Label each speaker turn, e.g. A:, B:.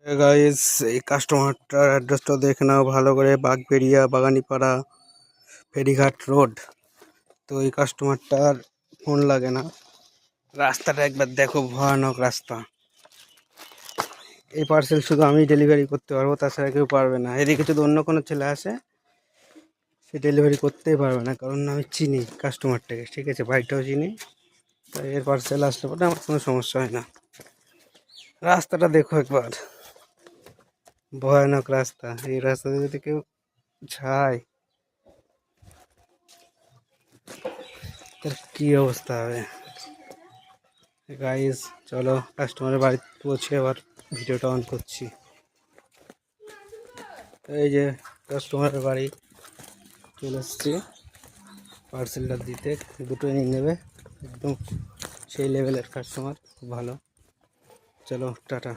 A: Guys, এই কাস্টমারটার অ্যাড্রেসটা দেখে নাও ভালো করে। বাগবেড়িয়া, বাগানিপাড়া, ফেরিঘাট রোড। তো এই কাস্টমারটার ফোন লাগে না। রাস্তাটা একবার দেখো, ভয়ানক রাস্তা। এই পার্সেল শুধু আমি ডেলিভারি করতে পারবো, তাছাড়া কেউ পারবে না। এদিকে যদি অন্য কোনো ছেলে আসে, সে ডেলিভারি করতেই পারবে না, কারণ আমি চিনি কাস্টমারটাকে, ঠিক আছে, বাইকটাও চিনি। তাই এর পার্সেল আসলে পরে আমার কোনো সমস্যা হয় না। রাস্তাটা দেখো একবার, ভয়ানক রাস্তা। এই রাস্তাতে যদি কেউ যায়, তার কি অবস্থা হবে। গাইস, চলো কাস্টমারের বাড়ি পৌঁছে আবার ভিডিওটা অন করছি। এই যে কাস্টমারের বাড়ি চলে এসছি পার্সেলটা দিতে। দুটোই নিয়ে নেবে, একদম সেই লেভেলের কাস্টমার, খুব ভালো। চলো টাটা।